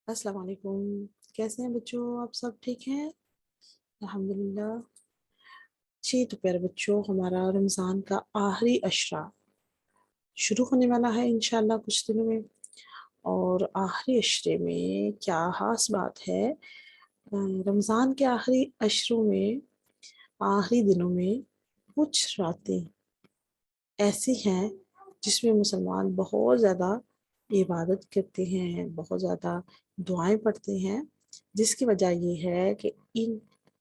السلام علیکم. کیسے ہیں بچوں؟ آپ سب ٹھیک ہیں؟ الحمدللہ. جی تو پیارے بچوں، ہمارا رمضان کا آخری عشرہ شروع ہونے والا ہے انشاءاللہ کچھ دنوں میں. اور آخری عشرے میں کیا خاص بات ہے. رمضان کے آخری عشروں میں، آخری دنوں میں کچھ راتیں ایسی ہیں جس میں مسلمان بہت زیادہ عبادت کرتے ہیں، بہت زیادہ دعائیں پڑھتے ہیں، جس کی وجہ یہ ہے کہ ان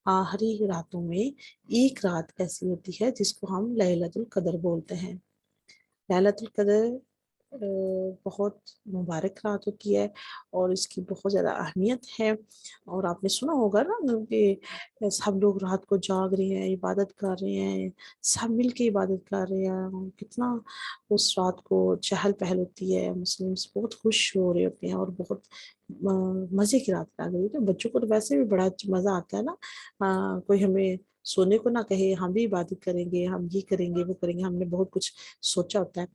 آخری راتوں میں ایک رات ایسی ہوتی ہے جس کو ہم لیلۃ القدر بولتے ہیں. لیلۃ القدر بہت مبارک رات ہوتی ہے اور اس کی بہت زیادہ اہمیت ہے. اور آپ نے سنا ہوگا نا کہ سب لوگ رات کو جاگ رہے ہیں، عبادت کر رہے ہیں، سب مل کے عبادت کر رہے ہیں. کتنا اس رات کو چہل پہل ہوتی ہے، مسلم بہت خوش ہو رہے ہوتے ہیں اور بہت مزے کی رات لگ رہی ہوتی ہے. بچوں کو تو ویسے بھی بڑا مزہ آتا ہے نا. کوئی ہمیں سونے کو نہ کہے، ہم بھی عبادت کریں گے، ہم یہ کریں گے، وہ کریں گے. ہم نے بہت کچھ سوچا ہوتا ہے.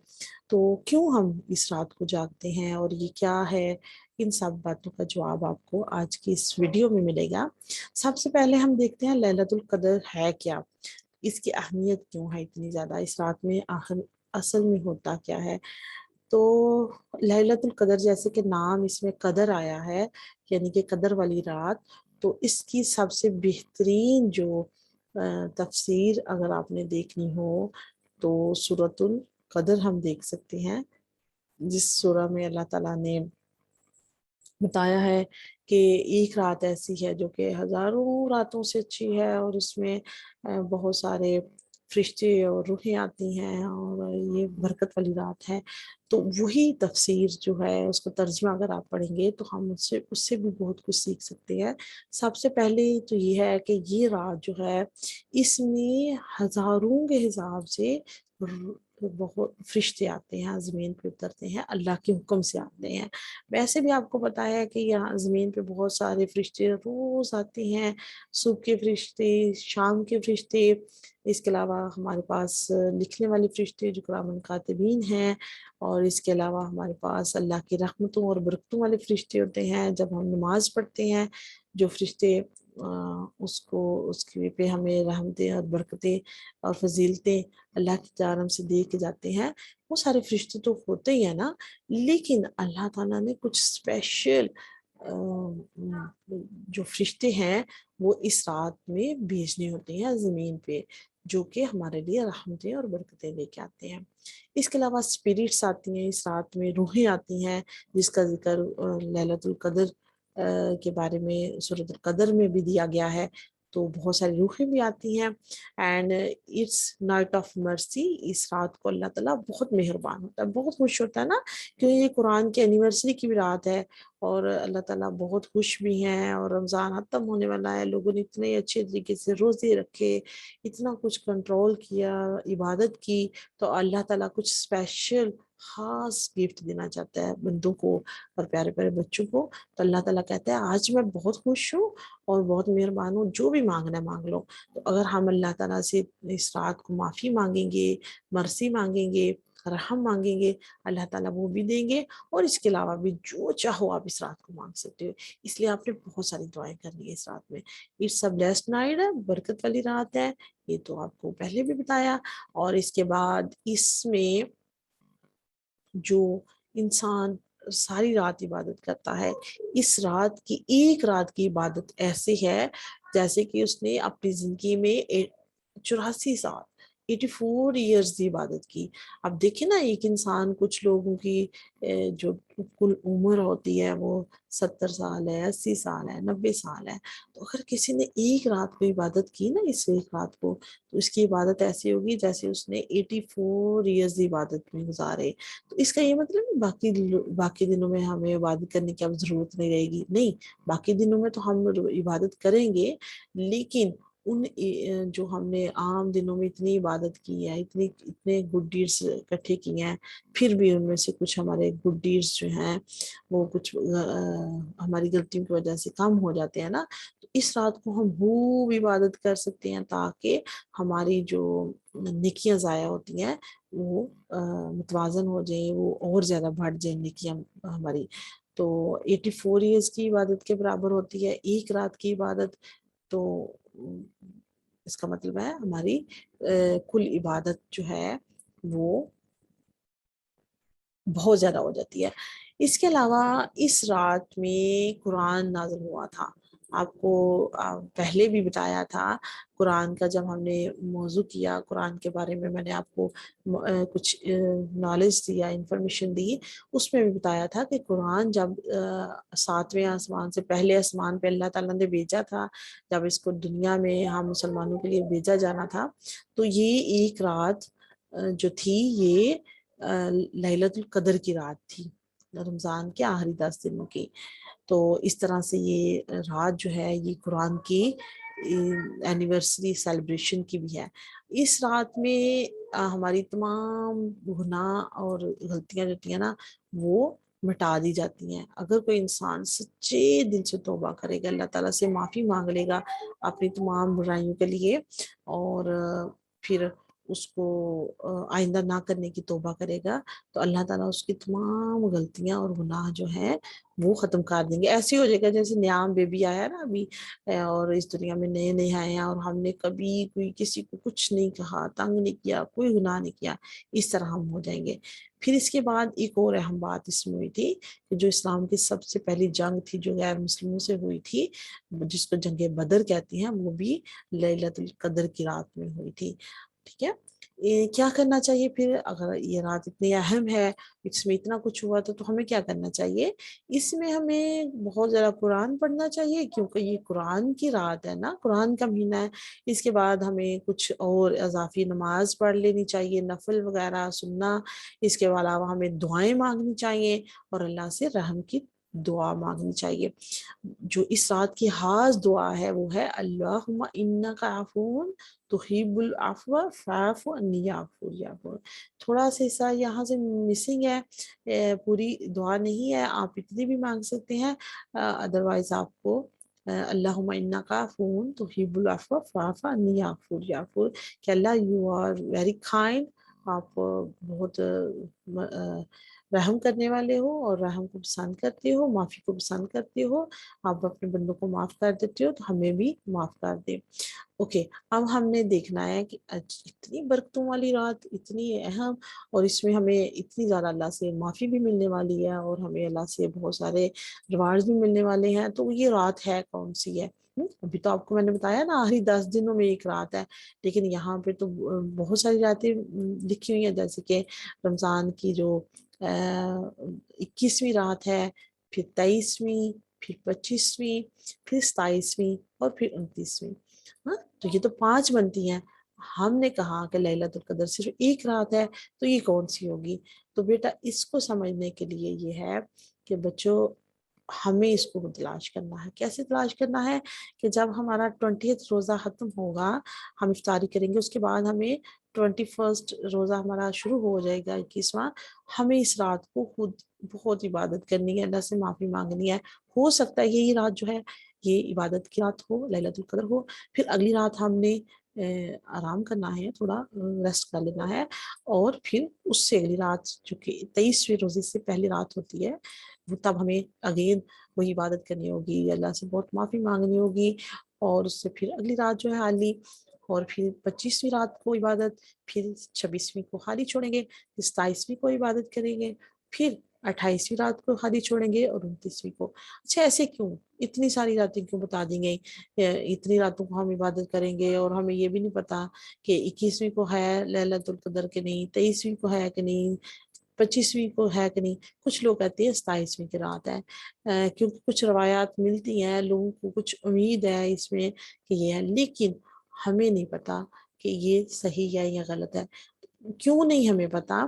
تو کیوں ہم اس رات کو جاگتے ہیں اور یہ کیا ہے، ان سب باتوں کا جواب آپ کو آج کی اس ویڈیو میں ملے گا. سب سے پہلے ہم دیکھتے ہیں لیلۃ القدر ہے کیا، اس کی اہمیت کیوں ہے اتنی زیادہ، اس رات میں آخر اصل میں ہوتا کیا ہے. تو لیلۃ القدر جیسے کہ نام اس میں قدر آیا ہے، یعنی کہ قدر والی رات، تو اس کی سب سے بہترین جو تفسیر اگر آپ نے دیکھنی ہو تو سورۃ القدر ہم دیکھ سکتے ہیں، جس سورہ میں اللہ تعالیٰ نے بتایا ہے کہ ایک رات ایسی ہے جو کہ ہزاروں راتوں سے اچھی ہے، اور اس میں بہت سارے فرشتے اور روحیں آتی ہیں اور یہ برکت والی رات ہے. تو وہی تفسیر جو ہے، اس کو ترجمہ اگر آپ پڑھیں گے تو ہم اس سے بھی بہت کچھ سیکھ سکتے ہیں. سب سے پہلے تو یہ ہے کہ یہ رات جو ہے، اس میں ہزاروں کے حساب سے بہت فرشتے آتے ہیں، زمین پہ اترتے ہیں، اللہ کے حکم سے آتے ہیں. ویسے بھی آپ کو پتا ہے کہ یہاں زمین پہ بہت سارے فرشتے روز آتے ہیں، صبح کے فرشتے، شام کے فرشتے، اس کے علاوہ ہمارے پاس لکھنے والے فرشتے جو کرام الکاتبین ہیں، اور اس کے علاوہ ہمارے پاس اللہ کی رحمتوں اور برکتوں والے فرشتے ہوتے ہیں. جب ہم نماز پڑھتے ہیں، جو فرشتے اس کے پہ ہمیں رحمتیں اور برکتیں اور فضیلتیں اللہ کی جانب سے دے کے جاتے ہیں، وہ سارے فرشتے تو ہوتے ہی ہیں نا. لیکن اللہ تعالیٰ نے کچھ اسپیشل جو فرشتے ہیں وہ اس رات میں بھیجنے ہوتے ہیں زمین پہ، جو کہ ہمارے لیے رحمتیں اور برکتیں لے کے آتے ہیں. اس کے علاوہ اسپرٹس آتی ہیں اس رات میں، روحیں آتی ہیں، جس کا ذکر لیلۃ القدر کے بارے میں سورۃ القدر میں بھی دیا گیا ہے. تو بہت ساری روحیں بھی آتی ہیں. اینڈ اٹس نائٹ آف مرسی، اس رات کو اللہ تعالیٰ بہت مہربان ہوتا ہے، بہت خوش ہوتا ہے نا، کیونکہ یہ قرآن کی اینیورسری کی بھی رات ہے اور اللہ تعالیٰ بہت خوش بھی ہیں. اور رمضان ختم ہونے والا ہے، لوگوں نے اتنے اچھے طریقے سے روزے رکھے، اتنا کچھ کنٹرول کیا، عبادت کی، تو اللہ تعالیٰ کچھ اسپیشل خاص گفٹ دینا چاہتا ہے بندوں کو اور پیارے پیارے بچوں کو. تو اللہ تعالیٰ کہتا ہے آج میں بہت خوش ہوں اور بہت مہربان ہوں، جو بھی مانگنا ہے مانگ لو. تو اگر ہم اللہ تعالیٰ سے اس رات کو معافی مانگیں گے، مرسی مانگیں گے، رحم مانگیں گے، اللہ تعالیٰ وہ بھی دیں گے. اور اس کے علاوہ بھی جو چاہو آپ اس رات کو مانگ سکتے ہو. اس لیے آپ نے بہت ساری دعائیں کرنی ہے اس رات میں. اٹس اے بلیسڈ نائٹ ہے، برکت والی رات ہے، یہ تو آپ کو پہلے بھی بتایا. اور اس کے بعد اس میں جو انسان ساری رات عبادت کرتا ہے، اس رات کی ایک رات کی عبادت ایسی ہے جیسے کہ اس نے اپنی زندگی میں 84 سال 84 ایئرز کی عبادت کی. اب دیکھیں نا، ایک انسان، کچھ لوگوں کی جو کل عمر ہوتی ہے وہ 70 سال ہے، 80 سال ہے، 90 سال ہے. تو اگر کسی نے ایک رات کو عبادت کی نا، اس ایک رات کو، تو اس کی عبادت ایسی ہوگی جیسے اس نے 84 ایئرز عبادت میں گزارے. تو اس کا یہ مطلب باقی دنوں میں ہمیں عبادت کرنے کی اب ضرورت نہیں رہے گی، نہیں، باقی دنوں میں تو ہم عبادت کریں گے، لیکن ان جو ہم نے عام دنوں میں اتنی عبادت کی ہے، اتنے گڈ ڈیڈس اکٹھے کیے ہیں، پھر بھی ان میں سے کچھ ہمارے گڈ ڈیڈس جو ہیں وہ کچھ ہماری غلطیوں کی وجہ سے کم ہو جاتے ہیں نا. تو اس رات کو ہم خوب عبادت کر سکتے ہیں تاکہ ہماری جو نیکیاں ضائع ہوتی ہیں وہ متوازن ہو جائیں، وہ اور زیادہ بڑھ جائیں نیکیاں ہماری. تو 84 ایئرس کی عبادت کے برابر ہوتی ہے ایک رات کی عبادت. تو اس کا مطلب ہے ہماری کل عبادت جو ہے وہ بہت زیادہ ہو جاتی ہے. اس کے علاوہ اس رات میں قرآن نازل ہوا تھا. آپ کو پہلے بھی بتایا تھا قرآن کا، جب ہم نے موضوع کیا قرآن کے بارے میں نے آپ کو کچھ نالج دیا، انفارمیشن دی. اس میں بھی بتایا تھا کہ قرآن جب 7ویں آسمان سے پہلے آسمان پہ اللہ تعالیٰ نے بھیجا تھا، جب اس کو دنیا میں ہم مسلمانوں کے لیے بھیجا جانا تھا، تو یہ ایک رات جو تھی یہ لیلۃ القدر کی رات تھی، رمضان کے آخری 10 دنوں کی. تو اس طرح سے یہ رات جو ہے یہ قرآن کی اینیورسری سیلیبریشن کی بھی ہے. اس رات میں ہماری تمام گناہ اور غلطیاں جو ہوتی ہیں نا وہ مٹا دی جاتی ہیں. اگر کوئی انسان سچے دل سے توبہ کرے گا، اللہ تعالیٰ سے معافی مانگ لے گا اپنی تمام برائیوں کے لیے، اور پھر اس کو آئندہ نہ کرنے کی توبہ کرے گا، تو اللہ تعالیٰ اس کی تمام غلطیاں اور گناہ جو ہیں وہ ختم کر دیں گے. ایسے ہو جائے گا جیسے نیا بیبی آیا نا ابھی، اور اس دنیا میں نئے نئے آئے ہیں اور ہم نے کبھی کوئی کسی کو کچھ نہیں کہا، تنگ نہیں کیا، کوئی گناہ نہیں کیا، اس طرح ہم ہو جائیں گے. پھر اس کے بعد ایک اور اہم بات اس میں ہوئی تھی کہ جو اسلام کی سب سے پہلی جنگ تھی جو غیر مسلموں سے ہوئی تھی، جس کو جنگ بدر کہتی ہیں، وہ بھی لیلۃ القدر کی رات میں ہوئی تھی. ٹھیک ہے، کیا کرنا چاہیے پھر اگر یہ رات اتنی اہم ہے، اس میں اتنا کچھ ہوا تو ہمیں کیا کرنا چاہیے؟ اس میں ہمیں بہت زیادہ قرآن پڑھنا چاہیے، کیونکہ یہ قرآن کی رات ہے نا، قرآن کا مہینہ ہے. اس کے بعد ہمیں کچھ اور اضافی نماز پڑھ لینی چاہیے، نفل وغیرہ سننا. اس کے علاوہ ہمیں دعائیں مانگنی چاہیے اور اللہ سے رحم کی دعا مانگنی چاہیے. جو اس رات کی خاص دعا ہے وہ ہے اللہم انک عفو تحب العفو فاعف عنی یا غفور. تھوڑا سا حصہ یہاں سے مسنگ ہے، پوری دعا نہیں ہے، آپ اتنی بھی مانگ سکتے ہیں. ادروائز آپ کو اللہم انک عفو تحب العفو فاعف عنی یا غفور، کہ اللہ یو آر ویری کائنڈ، آپ بہت رحم کرنے والے ہو اور رحم کو پسند کرتے ہو، معافی کو پسند کرتے ہو، آپ اپنے بندوں کو معاف کر دیتے ہو تو ہمیں بھی معاف کر دے. اوکے، اب ہم نے دیکھنا ہے کہ اتنی برکتوں والی رات، اتنی اہم، اور اس میں ہمیں اتنی زیادہ اللہ سے معافی بھی ملنے والی ہے اور ہمیں اللہ سے بہت سارے ریوارڈز بھی ملنے والے ہیں. تو یہ رات ہے کون سی ہے؟ ابھی تو آپ کو میں نے بتایا نا آخری 10 دنوں میں ایک رات ہے، لیکن یہاں پہ تو بہت ساری راتیں لکھی ہوئی ہیں، جیسے کہ رمضان کی جو 21ویں رات ہے، پھر 23ویں، پھر 25ویں، پھر 27ویں اور پھر 29ویں. تو یہ تو 5 بنتی ہیں. ہم نے کہا کہ لیلۃ القدر صرف ایک رات ہے، تو یہ کون سی ہوگی؟ تو بیٹا اس کو سمجھنے کے لیے یہ ہے کہ بچوں ہمیں اس کو تلاش کرنا ہے. کیسے تلاش کرنا ہے؟ کہ جب ہمارا 20th روزہ ختم ہوگا، ہم افطاری کریں گے، اس کے بعد ہمیں 21st روزہ ہمارا شروع ہو جائے گا 21واں. ہمیں اس رات کو خود بہت عبادت کرنی ہے، اللہ سے معافی مانگنی ہے. ہو سکتا ہے یہی رات جو ہے یہ عبادت کی رات ہو، لیلۃ القدر ہو. پھر اگلی رات ہم نے آرام کرنا ہے، تھوڑا ریسٹ کر لینا ہے، اور پھر اس سے اگلی رات جو کہ 23ویں روزے سے پہلی رات ہوتی ہے، وہ تب ہمیں اگین وہی عبادت کرنی ہوگی، اللہ سے بہت معافی مانگنی ہوگی. اور اس سے پھر اگلی رات جو ہے حالی، اور پھر 25ویں رات کو عبادت، پھر 26ویں کو خالی چھوڑیں گے، پھر 27ویں کو عبادت کریں گے، پھر 28ویں رات کو خالی چھوڑیں گے اور 29ویں کو. اچھا ایسے کیوں اتنی ساری راتیں کیوں بتا دی گئی؟ اتنی راتوں کو ہم عبادت کریں گے اور ہمیں یہ بھی نہیں پتا کہ 21ویں کو ہے لیلۃ القدر کہ نہیں، 23ویں کو ہے کہ نہیں، 25ویں کو ہے کہ نہیں. کچھ لوگ کہتے ہیں 27ویں کی رات ہے، کیونکہ کچھ روایات ملتی ہیں، لوگوں کو کچھ امید ہے اس میں کہ یہ ہے، لیکن ہمیں نہیں پتا کہ یہ صحیح ہے یا غلط ہے. کیوں نہیں ہمیں پتا؟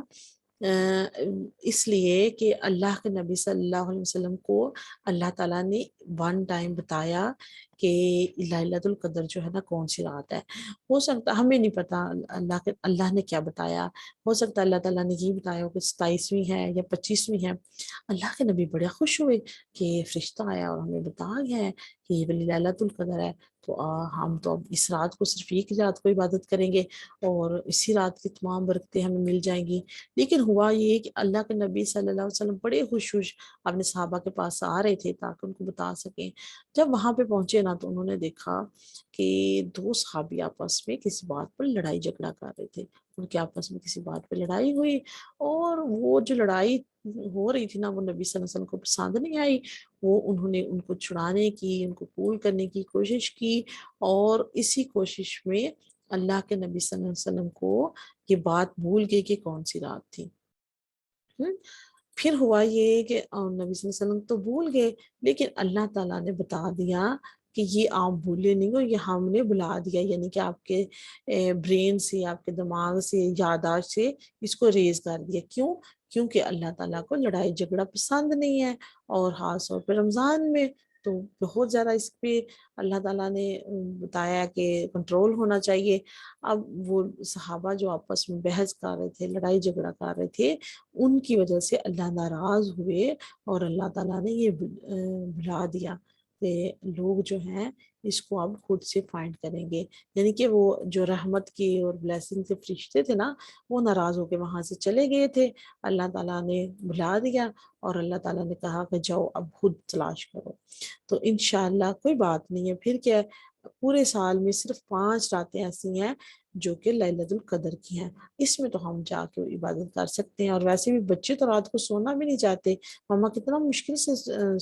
اس لیے کہ اللہ کے نبی صلی اللہ علیہ وسلم کو اللہ تعالیٰ نے ون ٹائم بتایا کہ لیلۃ القدر جو ہے نا کون سی رات ہے. ہو سکتا ہمیں نہیں پتا اللہ نے کیا بتایا، ہو سکتا ہے اللہ تعالیٰ نے یہ بتایا ہو کہ 27ویں ہے یا 25ویں ہے. اللہ کے نبی بڑے خوش ہوئے کہ فرشتہ آیا اور ہمیں بتا گیا ہے کہ یہ ولی لیلۃ القدر ہے. تو ہم تو اب اس رات کو صرف ایک رات کو عبادت کریں گے اور اسی رات کی تمام برکتیں ہمیں مل جائیں گی. لیکن ہوا یہ کہ اللہ کے نبی صلی اللہ علیہ وسلم بڑے خوش اپنے صحابہ کے پاس آ رہے تھے تاکہ ان کو بتا سکیں. جب وہاں پہ پہنچے نا تو انہوں نے دیکھا کہ 2 صحابی آپس میں کسی بات پر لڑائی جھگڑا کر رہے تھے. ان کے آپس میں کسی بات پہ لڑائی ہوئی اور وہ جو لڑائی ہو رہی تھی نا وہ نبی صلی اللہ علیہ وسلم کو پسند نہیں آئی. وہ انہوں نے ان کو چھڑانے کی، ان کو کول کرنے کی کوشش کی اور اسی کوشش میں اللہ کے نبی صلی اللہ علیہ وسلم کو یہ بات بھول گئی کہ کون سی رات تھی. پھر ہوا یہ کہ نبی صلی اللہ علیہ وسلم تو بھول گئے لیکن اللہ تعالیٰ نے بتا دیا کہ یہ آپ بھولے نہیں ہو، یہ ہم نے بلا دیا، یعنی کہ آپ کے برین سے، آپ کے دماغ سے، یادداشت سے اس کو ریز کر دیا. کیوں؟ کیونکہ اللہ تعالیٰ کو لڑائی جھگڑا پسند نہیں ہے اور خاص طور پہ رمضان میں تو بہت زیادہ اس پہ اللہ تعالیٰ نے بتایا کہ کنٹرول ہونا چاہیے. اب وہ صحابہ جو آپس میں بحث کر رہے تھے، لڑائی جھگڑا کر رہے تھے، ان کی وجہ سے اللہ ناراض ہوئے اور اللہ تعالیٰ نے یہ بھلا دیا کہ لوگ جو ہیں اس کو اب خود سے فائنڈ کریں گے. یعنی کہ وہ جو رحمت کی اور بلیسنگ سے فرشتے تھے نا وہ ناراض ہو کے وہاں سے چلے گئے تھے. اللہ تعالیٰ نے بھلا دیا اور اللہ تعالیٰ نے کہا کہ جاؤ اب خود تلاش کرو. تو انشاءاللہ کوئی بات نہیں ہے. پھر کیا ہے، پورے سال میں صرف 5 راتیں ایسی ہیں جو کہ لیلۃ القدر کی ہیں. اس میں تو ہم جا کے عبادت کر سکتے ہیں. اور ویسے بھی بچے تو رات کو سونا بھی نہیں چاہتے، ماما کتنا مشکل سے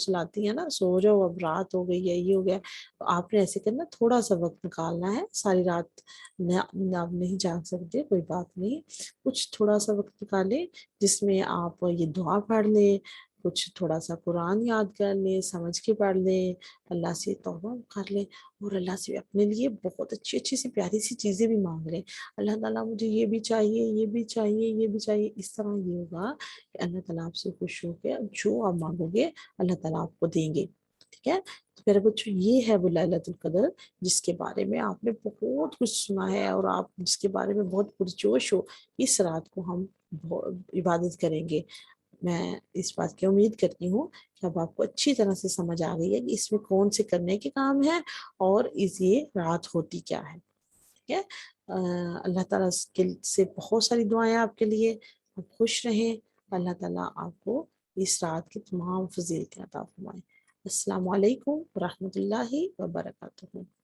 سلاتی ہیں نا، سو جاؤ اب رات ہو گئی ہے یہ ہو گیا. تو آپ نے ایسے کرنا، تھوڑا سا وقت نکالنا ہے. ساری رات آپ نہیں جاگ سکتے کوئی بات نہیں، کچھ تھوڑا سا وقت نکالیں جس میں آپ یہ دعا پڑھ لیں، کچھ تھوڑا سا قرآن یاد کر لیں، سمجھ کے پڑھ لیں، اللہ سے توبہ کر لیں اور اللہ سے اپنے لیے بہت اچھی اچھی سی پیاری سی چیزیں بھی مانگ لیں. اللہ تعالیٰ مجھے یہ بھی چاہیے، یہ بھی چاہیے، یہ بھی چاہیے. اس طرح یہ ہوگا کہ اللہ تعالیٰ آپ سے خوش ہو کے جو آپ مانگو گے اللہ تعالیٰ آپ کو دیں گے. ٹھیک ہے. تو میرے بچوں یہ ہے وہ لیلۃ القدر جس کے بارے میں آپ نے بہت کچھ سنا ہے اور آپ جس کے بارے میں بہت پرجوش ہو. اس رات کو ہم عبادت کریں گے. میں اس بات کی امید کرتی ہوں کہ اب آپ کو اچھی طرح سے سمجھ آ گئی ہے کہ اس میں کون سے کرنے کے کام ہیں اور یہ رات ہوتی کیا ہے. ٹھیک ہے. اللہ تعالیٰ سے بہت ساری دعائیں آپ کے لیے. آپ خوش رہیں. اللہ تعالیٰ آپ کو اس رات کی تمام فضیلتیں عطا فرمائیں. السلام علیکم ورحمۃ اللہ وبرکاتہ.